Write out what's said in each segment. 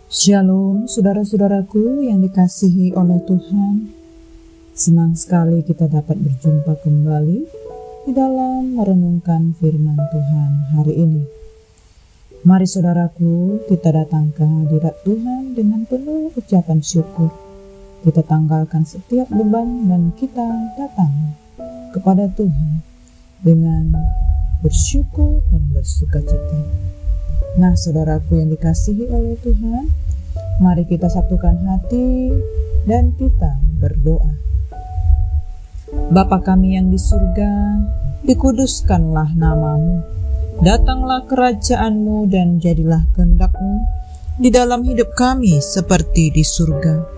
Shalom saudara-saudaraku yang dikasihi oleh Tuhan. Senang sekali kita dapat berjumpa kembali di dalam merenungkan firman Tuhan hari ini. Mari saudaraku, kita datang ke hadirat Tuhan dengan penuh ucapan syukur. Kita tanggalkan setiap beban dan kita datang kepada Tuhan dengan bersyukur dan bersukacita. Nah, saudaraku yang dikasihi oleh Tuhan, mari kita satukan hati dan kita berdoa. Bapa kami yang di surga, dikuduskanlah namamu. Datanglah kerajaan-Mu dan jadilah kehendak-Mu di dalam hidup kami seperti di surga.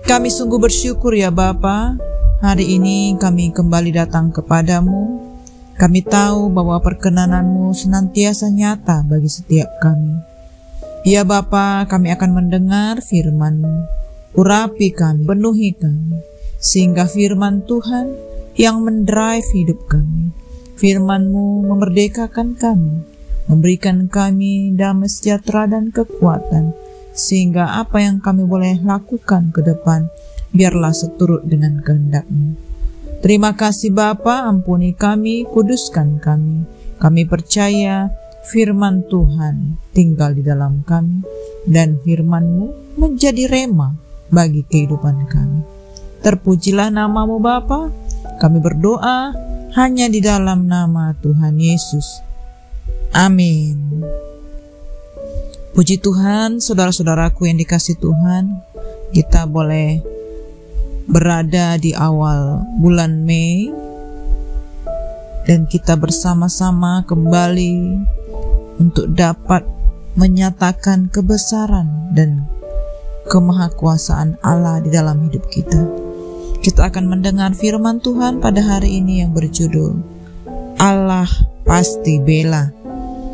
Kami sungguh bersyukur ya Bapa, hari ini kami kembali datang kepadamu. Kami tahu bahwa perkenanan-Mu senantiasa nyata bagi setiap kami. Ya Bapa, kami akan mendengar firman-Mu. Urapi kami, penuhi kami, sehingga firman Tuhan yang mendrive hidup kami. Firman-Mu memerdekakan kami, memberikan kami damai sejahtera dan kekuatan, sehingga apa yang kami boleh lakukan ke depan, biarlah seturut dengan kehendak-Mu. Terima kasih Bapa, ampuni kami, kuduskan kami. Kami percaya firman Tuhan tinggal di dalam kami, dan firman-Mu menjadi rema bagi kehidupan kami. Terpujilah nama-Mu Bapa, kami berdoa hanya di dalam nama Tuhan Yesus. Amin. Puji Tuhan, saudara-saudaraku yang dikasihi Tuhan, kita boleh berada di awal bulan Mei dan kita bersama-sama kembali untuk dapat menyatakan kebesaran dan kemahakuasaan Allah di dalam hidup kita. Kita akan mendengar firman Tuhan pada hari ini yang berjudul Allah Pasti Bela.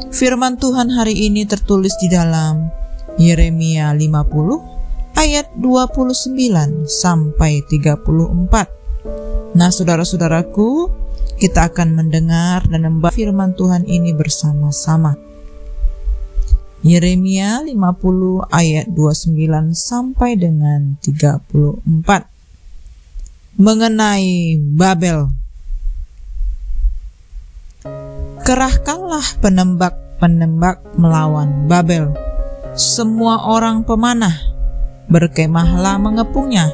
Firman Tuhan hari ini tertulis di dalam Yeremia 50 ayat 29 sampai 34. Nah, saudara-saudaraku, kita akan mendengar dan membaca firman Tuhan ini bersama-sama. Yeremia 50 ayat 29 sampai dengan 34. Mengenai Babel. Kerahkanlah penembak-penembak melawan Babel, semua orang pemanah. Berkemahlah mengepungnya,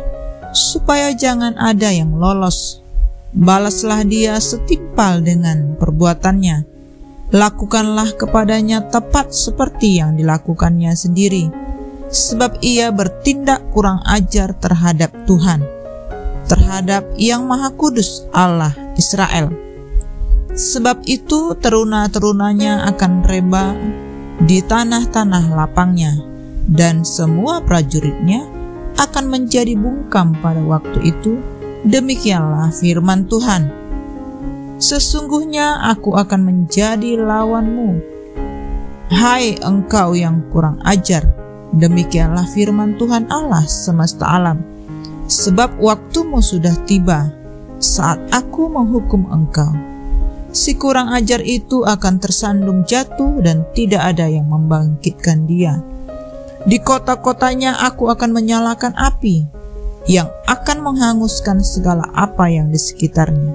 supaya jangan ada yang lolos. Balaslah dia setimpal dengan perbuatannya. Lakukanlah kepadanya tepat seperti yang dilakukannya sendiri, sebab ia bertindak kurang ajar terhadap Tuhan, terhadap Yang Maha Kudus Allah Israel. Sebab itu teruna-terunanya akan reba di tanah-tanah lapangnya, dan semua prajuritnya akan menjadi bungkam pada waktu itu. Demikianlah firman Tuhan. Sesungguhnya aku akan menjadi lawanmu, hai engkau yang kurang ajar. Demikianlah firman Tuhan Allah semesta alam. Sebab waktumu sudah tiba, saat aku menghukum engkau. Si kurang ajar itu akan tersandung jatuh dan tidak ada yang membangkitkan dia. Di kota-kotanya aku akan menyalakan api yang akan menghanguskan segala apa yang di sekitarnya.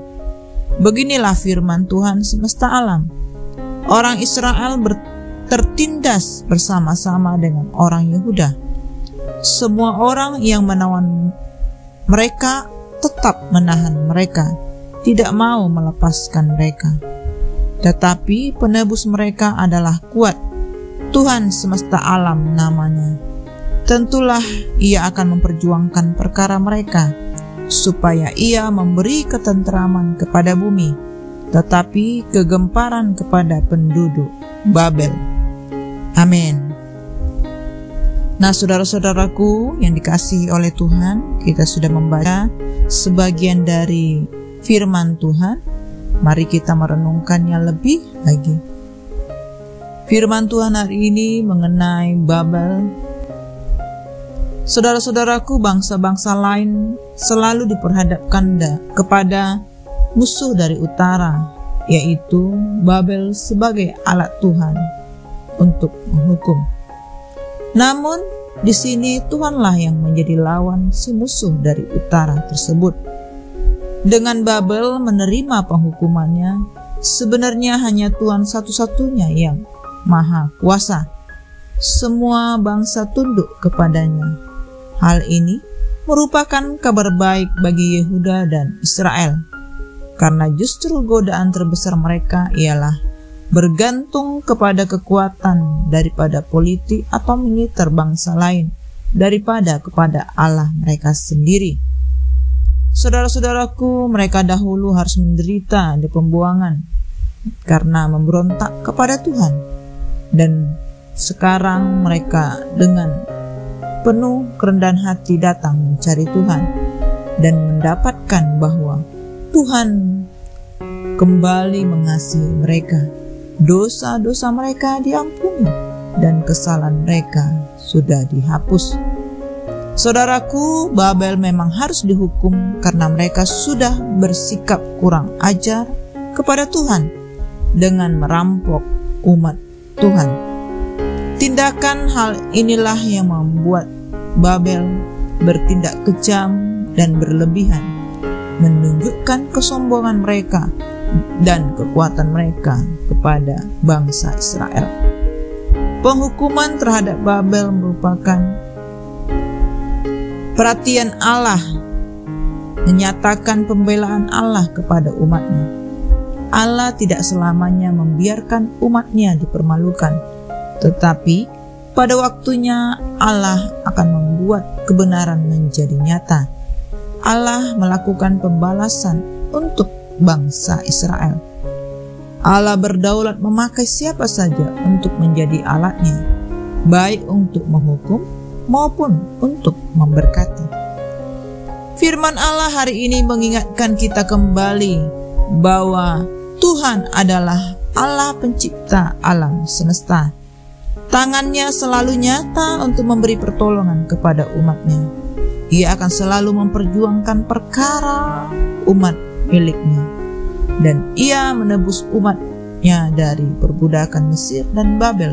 Beginilah firman Tuhan semesta alam. Orang Israel tertindas bersama-sama dengan orang Yehuda. Semua orang yang menawan mereka tetap menahan mereka, tidak mau melepaskan mereka. Tetapi penebus mereka adalah kuat, Tuhan semesta alam namanya. Tentulah ia akan memperjuangkan perkara mereka, supaya ia memberi ketenteraman kepada bumi, tetapi kegemparan kepada penduduk Babel. Amin. Nah, saudara-saudaraku yang dikasihi oleh Tuhan, kita sudah membaca sebagian dari firman Tuhan. Mari kita merenungkannya lebih lagi. Firman Tuhan hari ini mengenai Babel. Saudara-saudaraku, bangsa-bangsa lain selalu diperhadapkan kepada musuh dari utara, yaitu Babel sebagai alat Tuhan untuk menghukum. Namun Di sini Tuhanlah yang menjadi lawan si musuh dari utara tersebut. Dengan Babel menerima penghukumannya, sebenarnya hanya Tuhan satu-satunya yang maha kuasa. Semua bangsa tunduk kepadanya. Hal ini merupakan kabar baik bagi Yehuda dan Israel, karena justru godaan terbesar mereka ialah bergantung kepada kekuatan daripada politik atau militer bangsa lain daripada kepada Allah mereka sendiri. Saudara-saudaraku, mereka dahulu harus menderita di pembuangan karena memberontak kepada Tuhan, dan sekarang mereka dengan penuh kerendahan hati datang mencari Tuhan dan mendapatkan bahwa Tuhan kembali mengasihi mereka. Dosa-dosa mereka diampuni dan kesalahan mereka sudah dihapus. Saudaraku, Babel memang harus dihukum karena mereka sudah bersikap kurang ajar kepada Tuhan dengan merampok umat Tuhan. Tindakan hal inilah yang membuat Babel bertindak kejam dan berlebihan, menunjukkan kesombongan mereka dan kekuatan mereka kepada bangsa Israel. Penghukuman terhadap Babel merupakan perhatian Allah, menyatakan pembelaan Allah kepada umatnya. Allah tidak selamanya membiarkan umatnya dipermalukan, tetapi pada waktunya Allah akan membuat kebenaran menjadi nyata. Allah melakukan pembalasan untuk bangsa Israel. Allah berdaulat memakai siapa saja untuk menjadi alatnya, baik untuk menghukum maupun untuk memberkati. Firman Allah hari ini mengingatkan kita kembali bahwa Tuhan adalah Allah pencipta alam semesta. Tangannya selalu nyata untuk memberi pertolongan kepada umatnya. Ia akan selalu memperjuangkan perkara umat miliknya, dan ia menebus umatnya dari perbudakan Mesir dan Babel,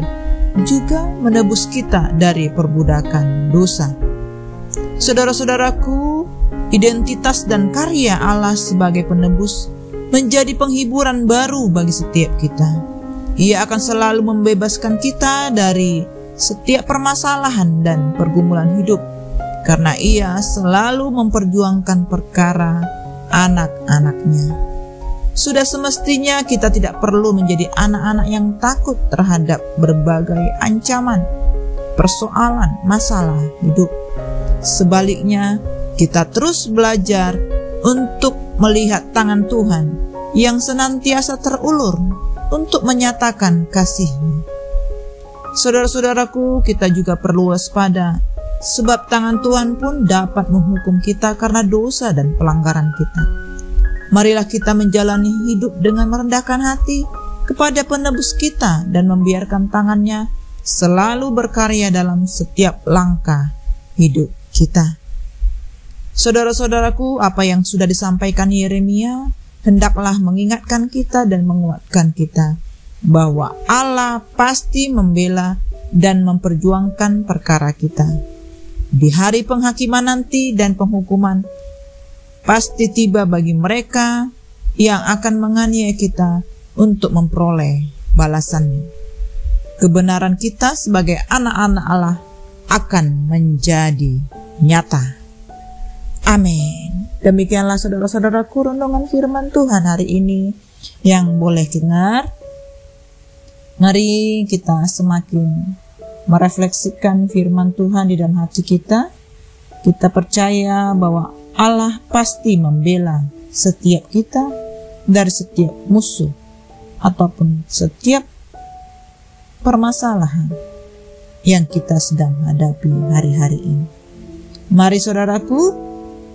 juga menebus kita dari perbudakan dosa. Saudara-saudaraku, identitas dan karya Allah sebagai penebus menjadi penghiburan baru bagi setiap kita. Ia akan selalu membebaskan kita dari setiap permasalahan dan pergumulan hidup, karena ia selalu memperjuangkan perkara anak-anaknya. Sudah semestinya kita tidak perlu menjadi anak-anak yang takut terhadap berbagai ancaman, persoalan, masalah hidup. Sebaliknya, kita terus belajar untuk melihat tangan Tuhan yang senantiasa terulur untuk menyatakan kasih-Nya. Saudara-saudaraku, kita juga perlu waspada, sebab tangan Tuhan pun dapat menghukum kita karena dosa dan pelanggaran kita. Marilah kita menjalani hidup dengan merendahkan hati kepada penebus kita dan membiarkan tangannya selalu berkarya dalam setiap langkah hidup kita. Saudara-saudaraku, apa yang sudah disampaikan Yeremia hendaklah mengingatkan kita dan menguatkan kita bahwa Allah pasti membela dan memperjuangkan perkara kita. Di hari penghakiman nanti dan penghukuman pasti tiba bagi mereka yang akan menganiaya kita untuk memperoleh balasannya. Kebenaran kita sebagai anak-anak Allah akan menjadi nyata. Amin. Demikianlah saudara-saudaraku renungan firman Tuhan hari ini yang boleh dengar. Mari kita semakin merefleksikan firman Tuhan di dalam hati kita. Kita percaya bahwa Allah pasti membela setiap kita dari setiap musuh ataupun setiap permasalahan yang kita sedang hadapi hari-hari ini. Mari saudaraku,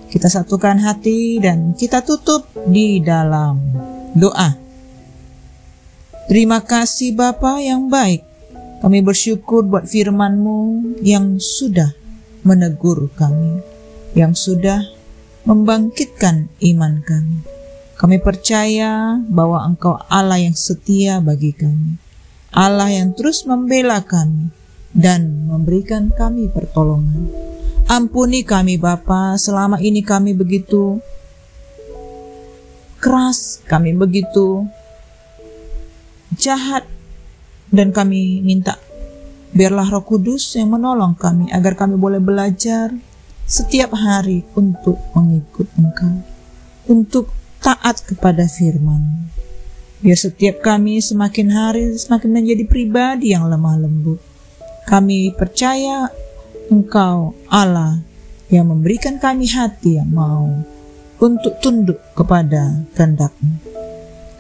kita satukan hati dan kita tutup di dalam doa. Terima kasih Bapa yang baik, kami bersyukur buat firman-Mu yang sudah menegur kami, yang sudah membangkitkan iman kami. Kami percaya bahwa Engkau Allah yang setia bagi kami, Allah yang terus membela kami, dan memberikan kami pertolongan. Ampuni kami Bapa, selama ini kami begitu keras, kami begitu jahat, dan kami minta biarlah Roh Kudus yang menolong kami agar kami boleh belajar setiap hari untuk mengikut Engkau, untuk taat kepada firman. Biar setiap kami semakin hari semakin menjadi pribadi yang lemah lembut. Kami percaya Engkau Allah yang memberikan kami hati yang mau untuk tunduk kepada kehendak-Mu.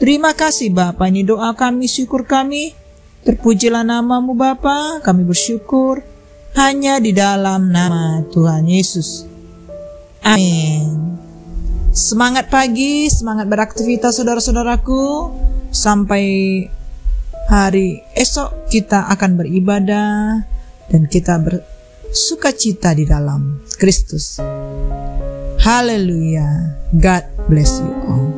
Terima kasih Bapa, ini doa kami, syukur kami. Terpujilah nama-Mu Bapa, kami bersyukur hanya di dalam nama Tuhan Yesus. Amin. Semangat pagi, semangat beraktivitas saudara-saudaraku. Sampai hari esok kita akan beribadah dan kita bersukacita di dalam Kristus. Haleluya. God bless you all.